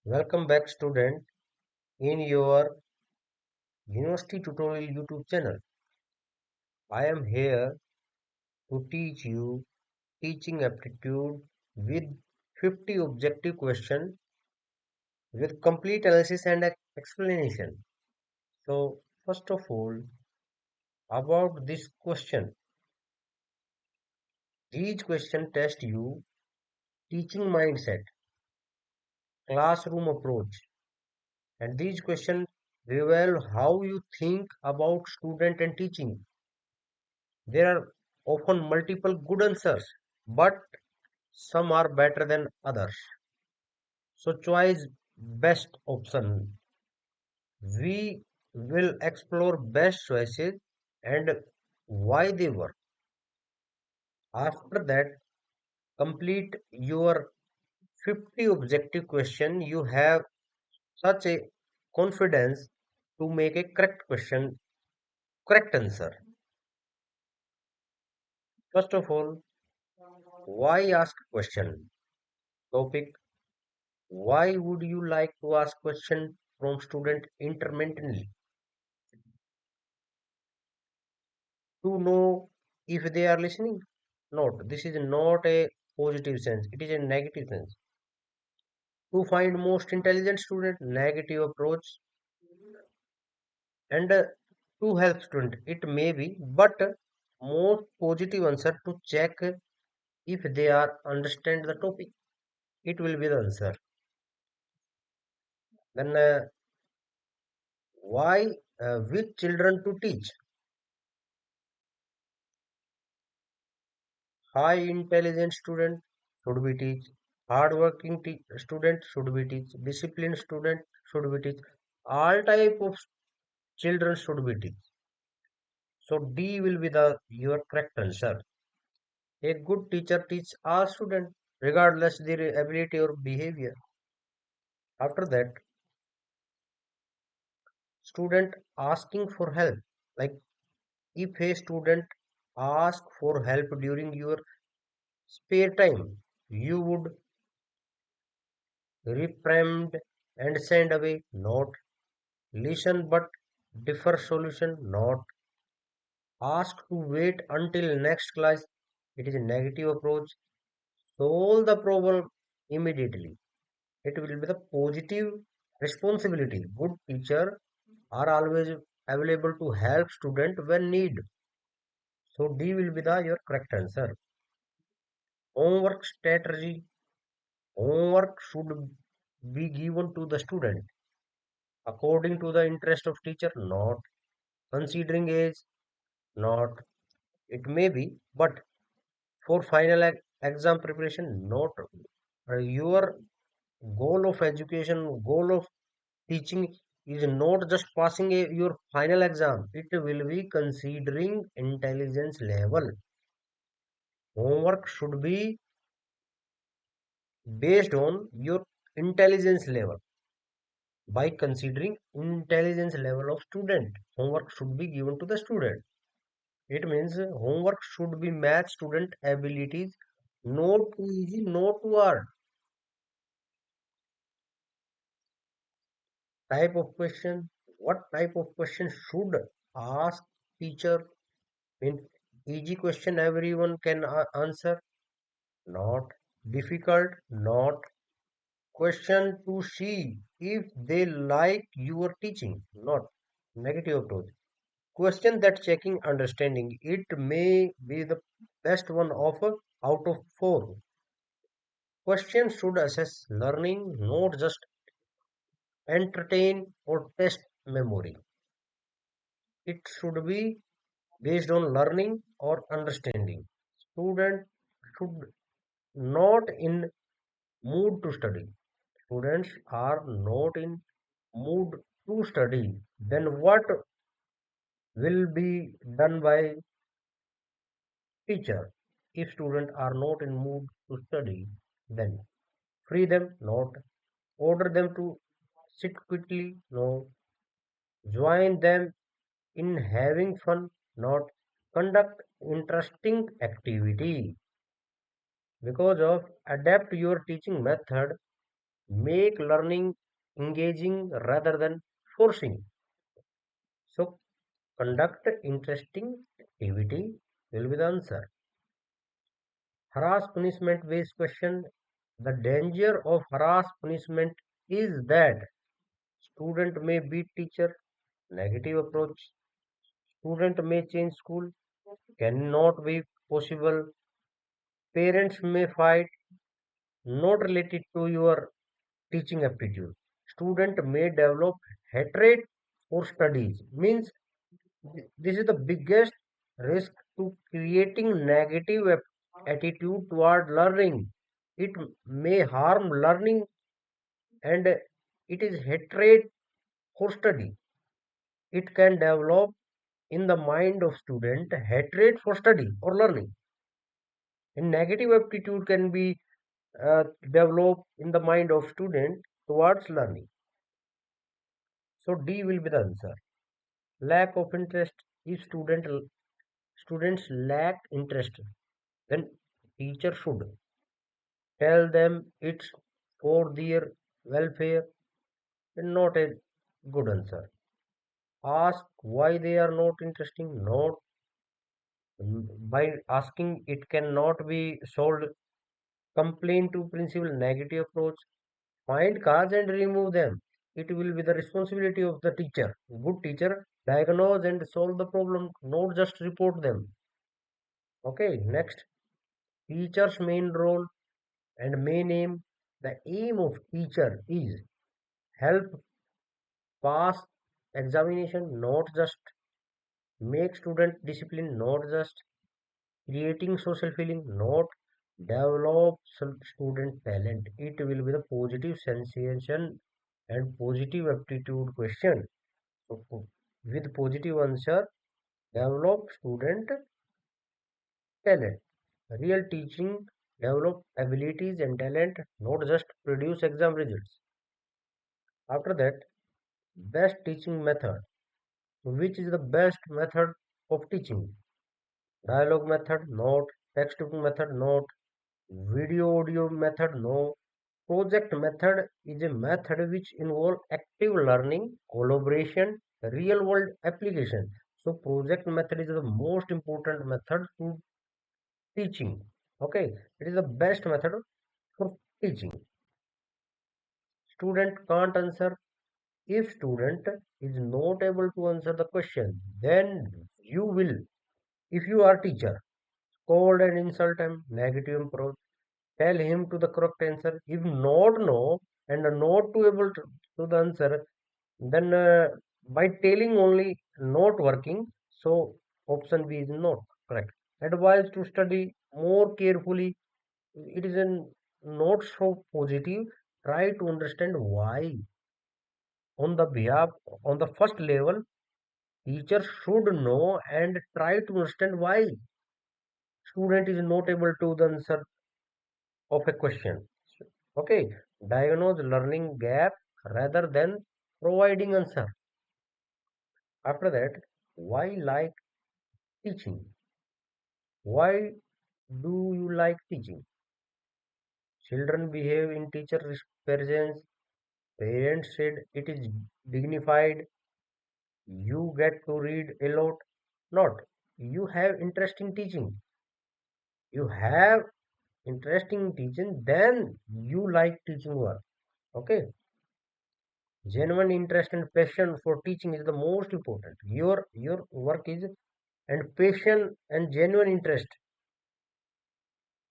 Welcome back, student, in your University Tutorial YouTube channel. I am here to teach you teaching aptitude with 50 objective questions with complete analysis and explanation. So, first of all, about this question, each question test you teaching mindset, classroom approach, and these questions reveal how you think about student and teaching. There are often multiple good answers, but some are better than others. So choice best option. We will explore best choices and why they work. After that, complete your 50 objective question. You have such a confidence to make a correct answer. First of all, why ask question? Topic: why would you like to ask question from student intermittently? To know if they are listening? Not. This is not a positive sense. It is a negative sense. To find most intelligent student, negative approach, and to help student, it may be, but most positive answer to check if they are understand the topic. It will be the answer. Then why which children to teach? High intelligent student should be teach. Hardworking student should be teach. Disciplined student should be teach. All type of children should be teach. So D will be the your correct answer. A good teacher teach all students regardless their ability or behavior. After that, student asking for help. Like if a student ask for help during your spare time, you would reprimand and send away, not listen but differ solution, not ask to wait until next class. It is a negative approach. Solve the problem immediately. It will be the positive responsibility. Good teacher are always available to help student when need. So D will be the your correct answer. Homework strategy. Homework should be given to the student according to the interest of teacher, not considering age, not it may be, but for final exam preparation, not your goal of education, goal of teaching is not just passing your final exam. It will be considering intelligence level. Homework should be based on your intelligence level. By considering intelligence level of student, homework should be given to the student. It means homework should be match student abilities, not too easy, not too hard. Type of question. What type of question should ask teacher? In easy question everyone can answer. Not difficult. Not question to see if they like your teaching. Not negative approach. Question that checking understanding. It may be the best one of out of four. Question should assess learning, not just entertain or test memory. It should be based on learning or understanding. Student should not in mood to study. Students are not in mood to study. Then what will be done by teacher? If students are not in mood to study, then free them, not order them to sit quickly, no, join them in having fun, not conduct interesting activity. Because of adapt your teaching method make learning engaging rather than forcing. So conduct interesting activity will be the answer. Harass punishment based question. The danger of harass punishment is that student may beat teacher. Negative approach. Student may change school. Cannot be possible. Parents may fight. Not related to your teaching aptitude. Student may develop hatred for studies. Means this is the biggest risk to creating negative attitude toward learning. It may harm learning and it is hatred for study. It can develop in the mind of student hatred for study or learning. And negative aptitude can be developed in the mind of student towards learning. So D will be the answer. Lack of interest. If students lack interest, then teacher should tell them it's for their welfare and not a good answer. Ask why they are not interesting. Not by asking it cannot be solved. Complain to principal. Negative approach. Find cause and remove them. It will be the responsibility of the teacher. Good teacher diagnose and solve the problem, not just report them. Okay, next. Teacher's main role and main aim. The aim of teacher is help pass examination, not just make student discipline, not just creating social feeling, not develop student talent. It will be the positive sensation and positive aptitude question. So, with positive answer, develop student talent. Real teaching develop abilities and talent, not just produce exam results. After that, best teaching method. Which is the best method of teaching? Dialogue method, not. Textbook method, not. Video audio method, no. Project method is a method which involve active learning, collaboration, real world application. So project method is the most important method to teaching. Okay, it is the best method for teaching. Student can't answer. If student is not able to answer the question, then you will, if you are teacher, scold and insult him, negative approach. Tell him to the correct answer. If not know and not to able to the answer, then by telling only not working, so option B is not correct. Advise to study more carefully. It is not so positive. Try to understand why. On the behalf, on the first level, teacher should know and try to understand why student is not able to the answer of a question. Okay, diagnose learning gap rather than providing answer. After that, why like teaching? Why do you like teaching? Children behave in teacher's presence. Parents said it is dignified. You get to read a lot. Not. You have interest in teaching. You have interest in teaching, then you like teaching work. Okay. Genuine interest and passion for teaching is the most important. Your work is and passion and genuine interest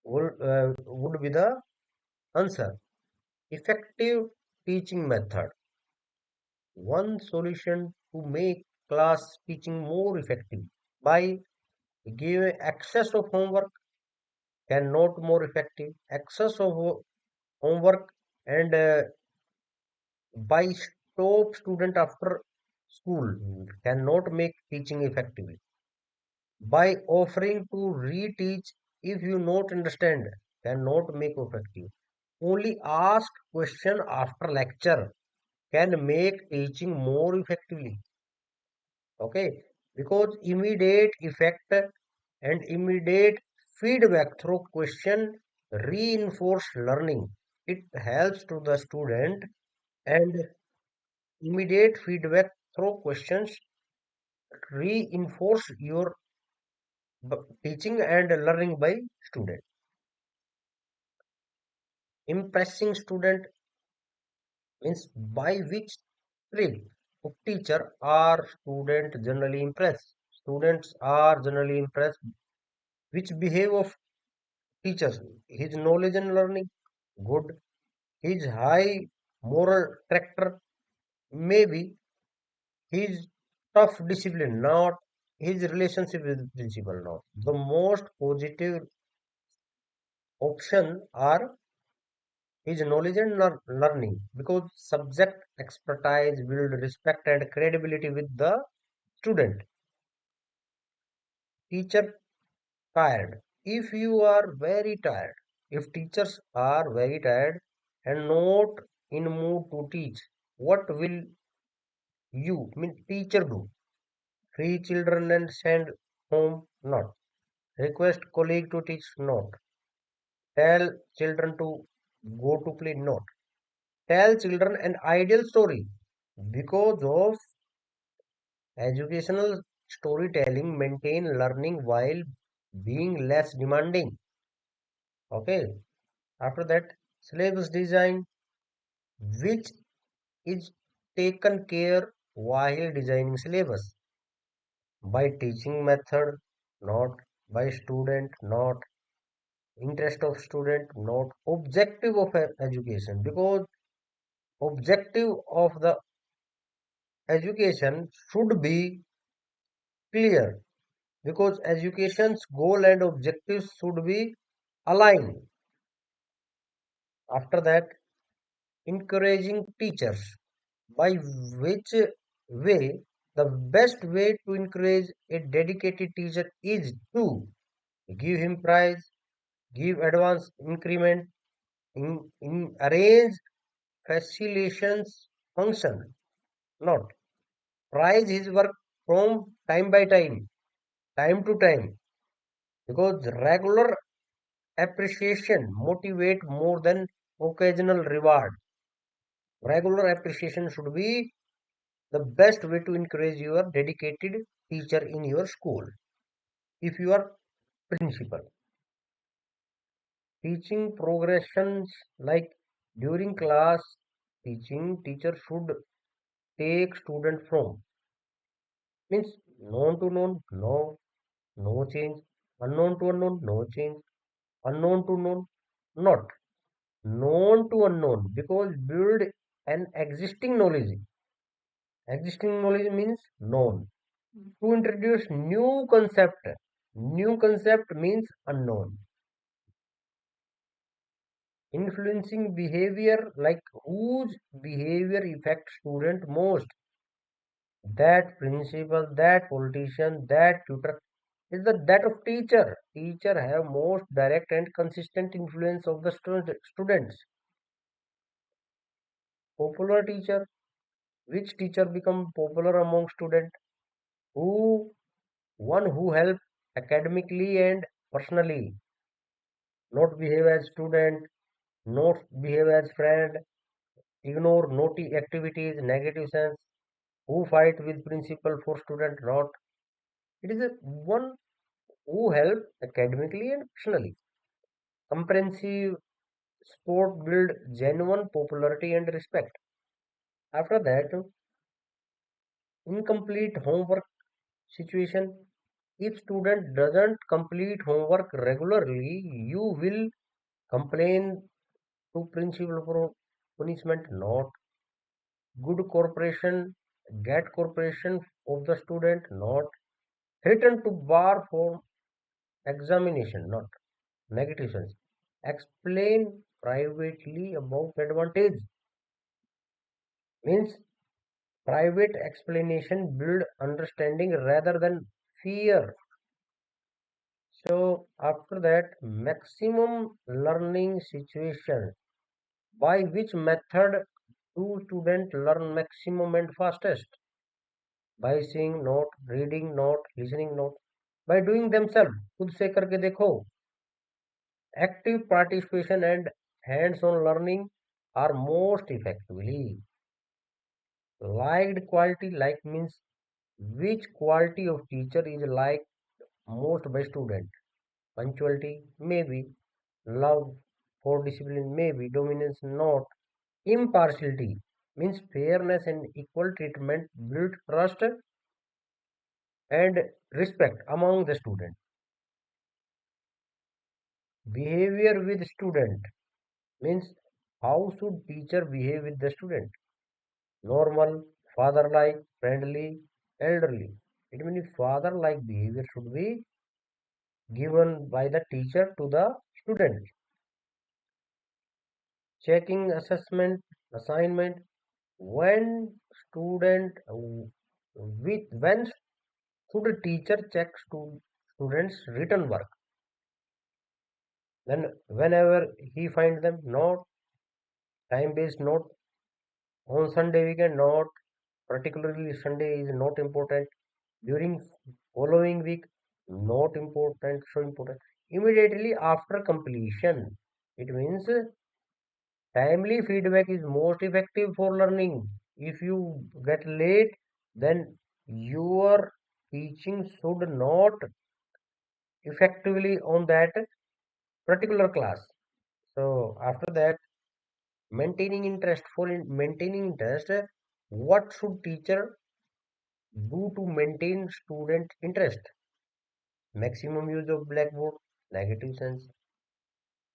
would be the answer. Effective teaching method. One solution to make class teaching more effective by giving excess of homework cannot more effective. Excess of homework and by stop student after school cannot make teaching effectively. By offering to reteach if you not understand cannot make effective. Only ask question after lecture can make teaching more effectively. Okay, because immediate effect and immediate feedback through question reinforce learning. it helps to the student, and immediate feedback through questions reinforce your teaching and learning by student. Impressing student means by which trait of teacher are student generally impressed. Students are generally impressed which behavior of teachers. His knowledge and learning good. His high moral character, maybe his tough discipline, not his relationship with principal, not. The most positive option are his knowledge and learning, because subject expertise build respect and credibility with the student. Teacher tired. If you are very tired, if teachers are very tired and not in mood to teach, what will you, mean teacher, do? Free children and send home? Not. Request colleague to teach? Not. Tell children to go to play? Not. Tell children an ideal story. Because of educational storytelling maintain learning while being less demanding. Okay. After that, syllabus design, which is taken care while designing syllabus by teaching method, not by student, not interest of student, not objective of education, because objective of the education should be clear, because education's goal and objectives should be aligned. After that, encouraging teachers, by which way the best way to encourage a dedicated teacher is to give him prize, give advance increment, arrange facilitations function, not prize his work from time to time, because regular appreciation motivate more than occasional reward. Regular appreciation should be the best way to encourage your dedicated teacher in your school. If you are principal, teaching progressions, like during class teaching, teacher should take student from, means known to known, no change, unknown to unknown, no change, unknown to known, not known to unknown, because build an existing knowledge. Existing knowledge means known. To introduce new concept means unknown. Influencing behavior, like whose behavior affects student most, that principal, that politician, that tutor, is the that of teacher. Teacher have most direct and consistent influence of the students. Popular teacher, which teacher become popular among student? Who One who help academically and personally, not behave as student, not behave as friend, ignore naughty activities, negative sense, who fight with principal for student, not. It is a one who help academically and personally. Comprehensive sport build genuine popularity and respect. After that, incomplete homework situation. If student doesn't complete homework regularly, you will complain to principal for punishment, not. Good cooperation, get cooperation of the student, not. Threaten to bar for examination, not. Negative sense. Explain privately about advantage, means private explanation build understanding rather than fear. So after that, maximum learning situation, by which method do students learn maximum and fastest? By seeing note, reading note, listening note, by doing themselves, खुद से करके देखो, active participation and hands-on learning are most effectively liked quality. Like means which quality of teacher is liked most by student. Punctuality, maybe. Love for discipline, maybe. Dominance, not. Impartiality means fairness and equal treatment build trust and respect among the student. Behavior with student means how should teacher behave with the student? Normal, father-like, friendly, elderly. It means father-like behavior should be given by the teacher to the student. Checking assessment, assignment, when student with when should a teacher check students' written work? Then whenever he find them, not time-based, not on Sunday weekend, not particularly Sunday is not important. During following week, not important, so important. Immediately after completion, it means timely feedback is most effective for learning. If you get late, then your teaching should not effectively on that particular class. So after that, maintaining interest. Maintaining interest, what should teacher do to maintain student interest? Maximum use of blackboard, negative sense.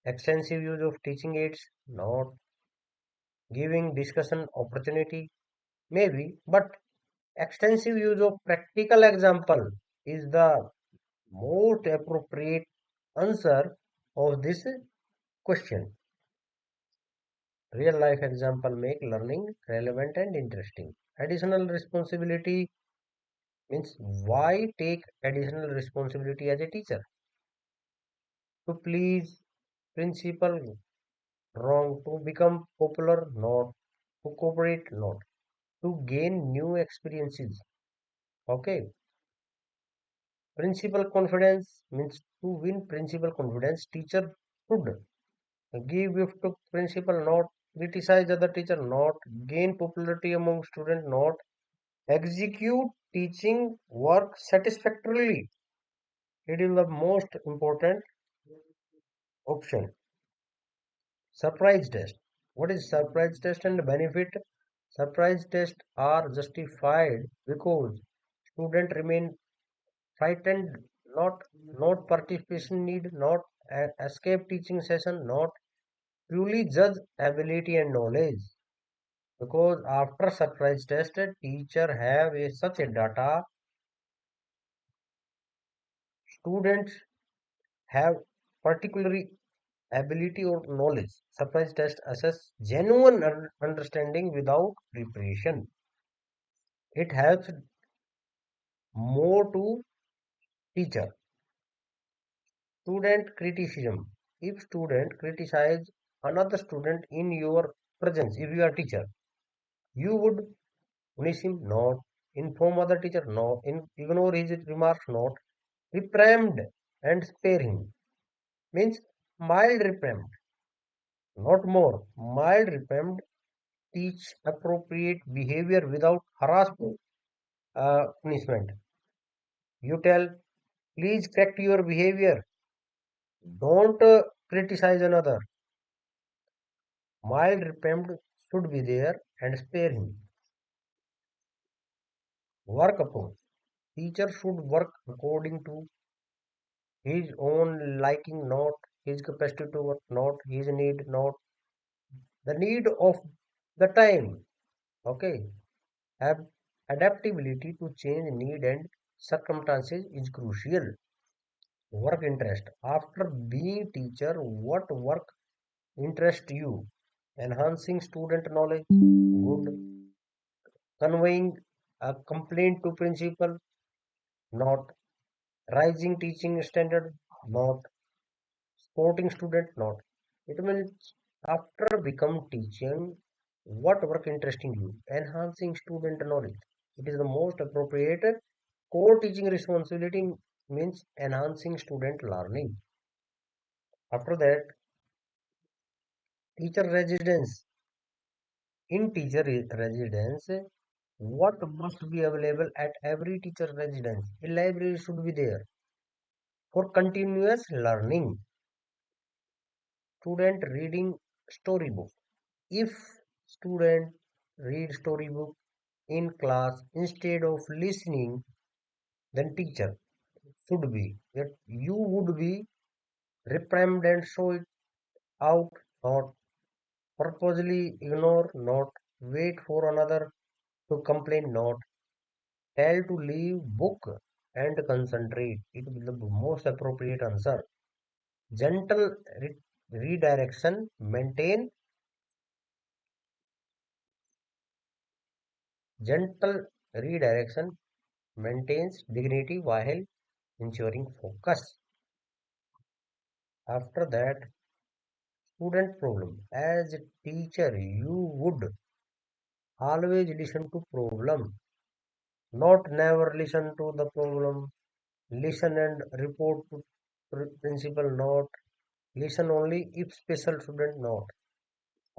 Extensive use of teaching aids, not. Giving discussion opportunity, maybe. But extensive use of practical example is the most appropriate answer of this question. Real life example make learning relevant and interesting. Additional responsibility means why take additional responsibility as a teacher? To please principal, wrong. To become popular, not. To cooperate, not. To gain new experiences. Okay. Principal confidence means to win principal confidence, teacher should give gift to principal, not. Criticize other teacher, not. Gain popularity among students, not. Execute teaching work satisfactorily. It is the most important option. Surprise test. What is surprise test and benefit? Surprise tests are justified because students remain frightened, not participation need, not escape teaching session, not purely judge ability and knowledge. Because after surprise test, teacher have such a data, students have particularly ability or knowledge. Surprise test assess genuine understanding without preparation. It helps more to teacher. Student criticism. If student criticize another student in your presence, if you are teacher, you would punish him, not. Inform other teacher, not. Ignore his remarks, not. Reprimand and spare him. Means mild reprimand, not more. Mild reprimand teach appropriate behavior without harassment, punishment. You tell, please correct your behavior. Don't criticize another. Mild reprimand should be there and spare him. Work upon. Teacher should work according to his own liking, not his capacity to work, not his need, not the need of the time. Okay. Ab- Adaptability to change need and circumstances is crucial. Work interest. After being teacher, what work interests you? Enhancing student knowledge, good. Conveying a complaint to principal, not. Rising teaching standard, not. Supporting student, not. It means after become teaching, what work interesting you? Enhancing student knowledge. It is the most appropriate core teaching responsibility means enhancing student learning. After that, Teacher residence. In teacher residence, what must be available at every teacher residence? A library should be there for continuous learning. Student reading storybook. If student read storybook in class instead of listening, then teacher should be that you would be reprimanded and show it out, not purposely ignore, not wait for another to complain, not tell to leave book and concentrate. It will be the most appropriate answer. Gentle redirection, gentle redirection maintains dignity while ensuring focus. After that, student problem. As a teacher, you would always listen to problem, not never listen to the problem. Listen and report to principal, not listen only if special student, not.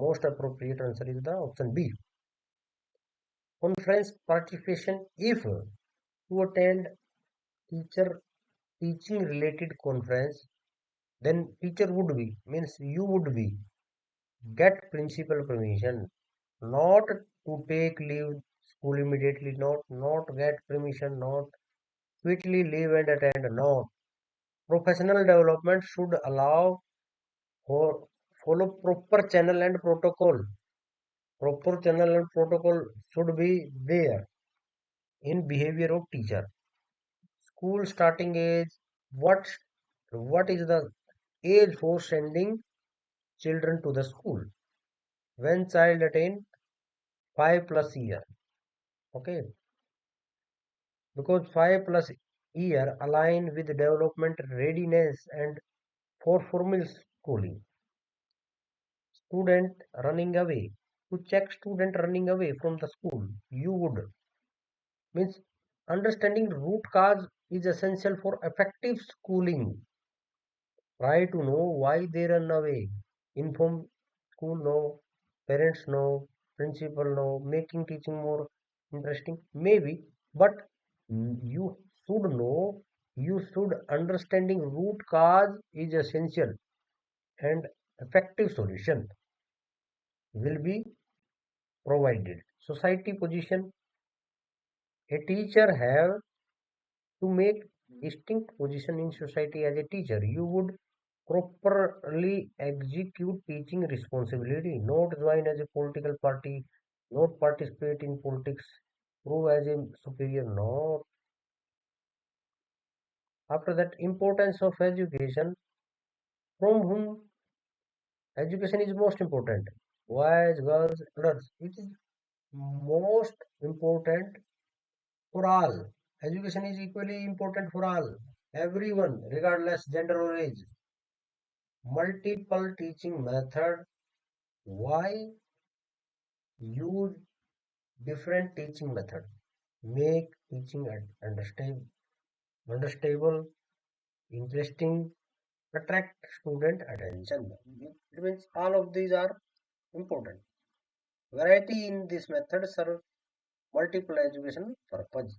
Most appropriate answer is the option B. Conference participation. If to attend teacher teaching related conference, then teacher would be means you would be get principal permission, not to take leave school immediately, not get permission, not quickly leave and attend, not. Professional development should allow for follow proper channel and protocol. Proper channel and protocol should be there in behavior of teacher. School starting age. What is the age for sending children to the school? When child attain 5 plus year. Okay, because 5 plus year align with development readiness and for formal schooling. Student running away. To check student running away from the school, you would means understanding root cause is essential for effective schooling. Try to know why they run away. Inform school know, parents know, principal know, making teaching more interesting. Maybe, but you should know, you should understanding root cause is essential and effective solution will be provided. Society position. A teacher have to make distinct position in society as a teacher. You would properly execute teaching responsibility, not join as a political party, not participate in politics, prove as a superior, not. After that, importance of education, from whom education is most important. Boys, girls, adults. It is most important for all. Education is equally important for all. Everyone, regardless gender or age. Multiple teaching method. Why use different teaching method? Make teaching understandable, interesting, attract student attention. It means all of these are important. Variety in this method serve multiple education purpose.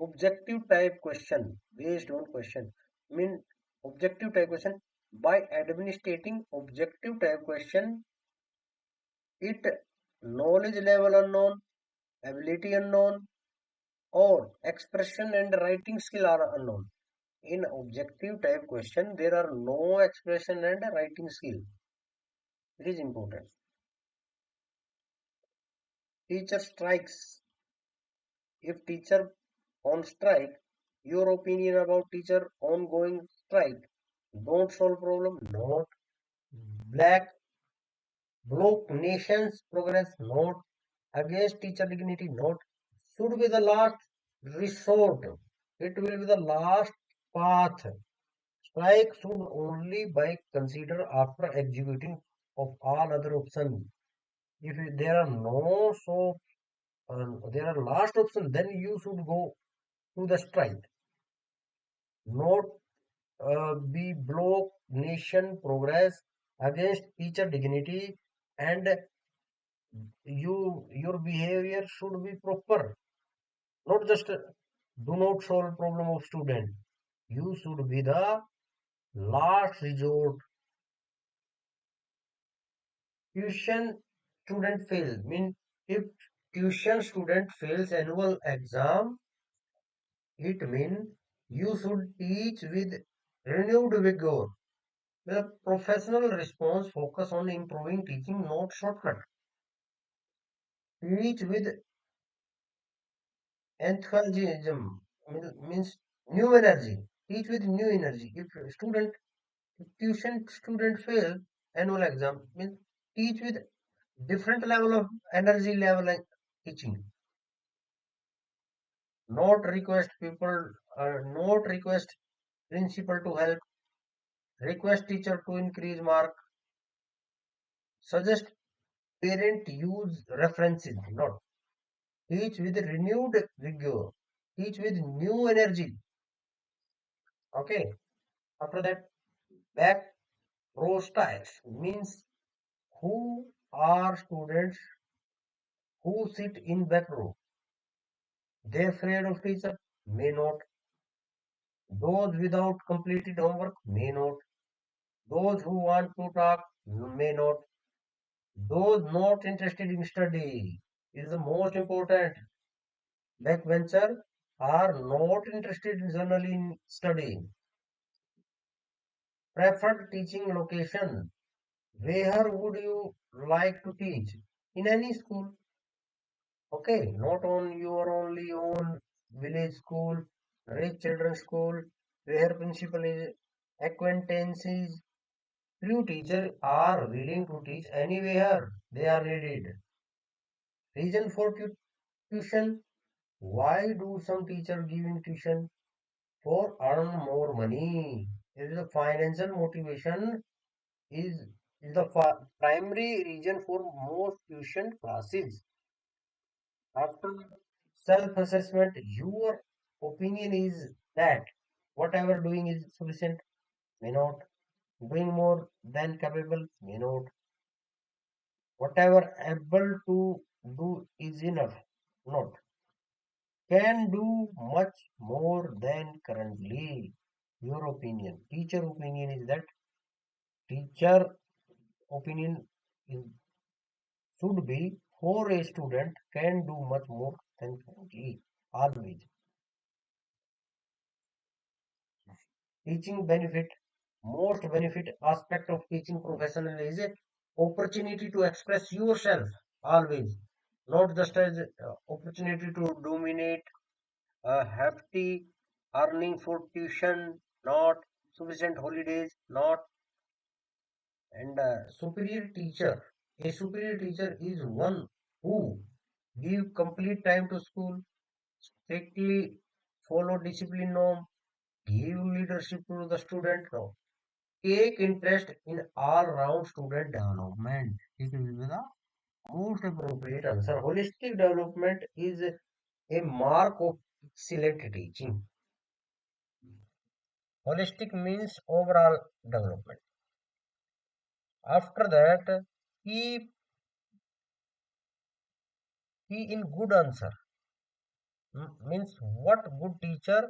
Objective type question based on question. Mean objective type question by administrating objective type question, it knowledge level unknown, ability unknown, or expression and writing skill are unknown. In objective type question, there are no expression and writing skill. It is important. Teacher strikes. If teacher on strike, your opinion about teacher ongoing strike. Don't solve problem. Not black block nation's progress. Not against teacher dignity. Not should be the last resort. It will be the last path. Strike should only be considered after executing of all other options. If there are no there are last option, then you should go to the strike. Not be block nation progress. against teacher dignity, and your behavior should be proper, not just do not solve problem of student. You should be the last resort. Tuition student fail. Mean if tuition student fails annual exam, it mean you should teach with renewed vigor. The professional response focus on improving teaching, not shortcut. Teach with enthusiasm means new energy. Teach with new energy. If tuition student fail annual exam, means teach with different level of energy level like teaching. Not request principal to help. Request teacher to increase mark. Suggest parent use references. Not teach with renewed vigor. Teach with new energy. Okay. After that, back row styles means who are students who sit in back row. They afraid of teacher? May not. Those without completed homework? May not. Those who want to talk? May not. Those not interested in study is the most important. Backbencher are not interested in generally in studying. Preferred teaching location. Where would you like to teach? In any school. Okay, not on your only own village school, rich children's school, where principal is acquaintances. Few teachers are willing to teach anywhere they are needed. Reason for tuition. Why do some teachers giving tuition? For earn more money. It is a financial motivation is, is the primary reason for most tuition classes. After self-assessment, your opinion is that whatever doing is sufficient, may not. Doing more than capable, may not. Whatever able to do is enough, not. Can do much more than currently. Your opinion. Teacher opinion is that teacher opinion is, should be for a student can do much more than currently. Always. Teaching benefit. Most benefit aspect of teaching professional is a opportunity to express yourself. Always. Not just as opportunity to dominate a hefty earning for tuition, not sufficient holidays, not. And superior teacher. A superior teacher is one who give complete time to school, strictly follow discipline norm, give leadership to the student, no. Take interest in all round student development. This will be the most appropriate answer. Holistic development is a mark of excellent teaching. Holistic means overall development. After that, he he in good answer means what good teacher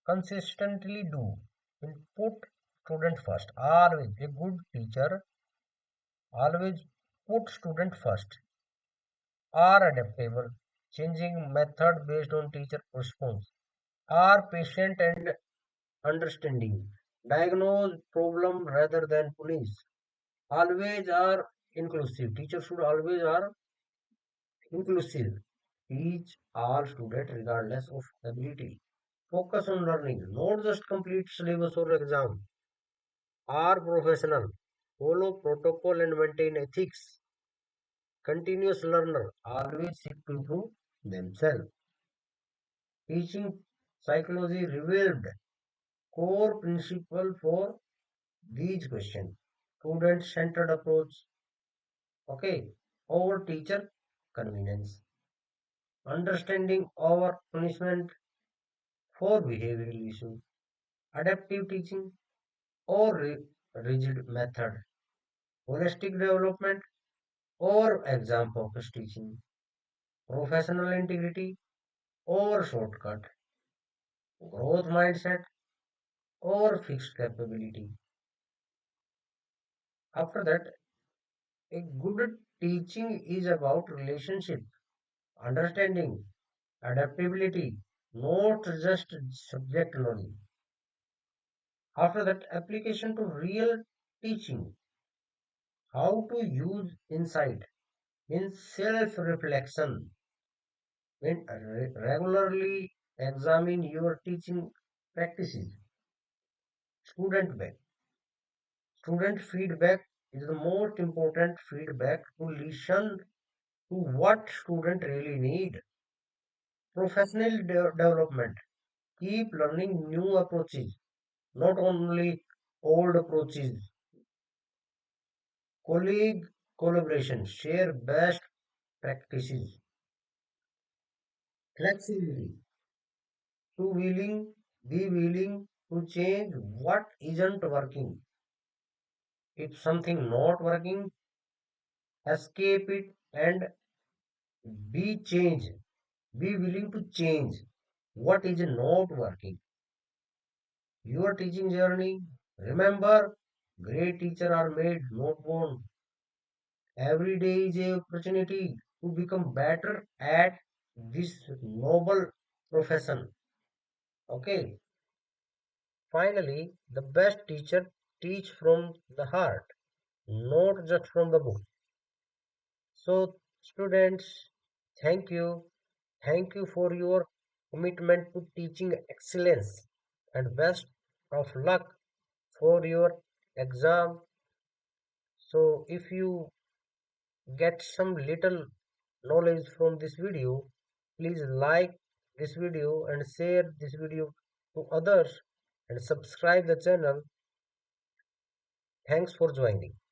consistently do. Will put student first. Always a good teacher always put student first. Are adaptable, changing method based on teacher response. Are patient and understanding. Diagnose problem rather than punish. Always are inclusive. Teacher should always are inclusive. Teach all students regardless of ability. Focus on learning, not just complete syllabus or exam. Are professional. Follow protocol and maintain ethics. Continuous learner. Always seek to improve themselves. Teaching psychology revealed core principle for these questions. Student centered approach. Okay. Over teacher convenience. Understanding over punishment for behavioral issue. Adaptive teaching or rigid method. holistic development or exam focused teaching, professional integrity or shortcut, growth mindset or fixed capability. After that, a good teaching is about relationship, understanding, adaptability, not just subject knowledge. After that, application to real teaching, how to use insight in self reflection, when regularly examine your teaching practices. Student back. Student feedback is the most important feedback to listen to what student really need. Professional development. Keep learning new approaches, not only old approaches. Colleague collaboration. Share best practices. Flexibility. To be willing to change what isn't working. If something not working, escape it and be change. Be willing to change what is not working. Your teaching journey. Remember, great teachers are made, not born. Every day is a opportunity to become better at this noble profession. Okay. Finally, the best teacher teach from the heart, not just from the book. So, students, thank you. Thank you for your commitment to teaching excellence and best of luck for your exam. So, if you get some little knowledge from this video, please like this video and share this video to others and subscribe the channel. Thanks for joining.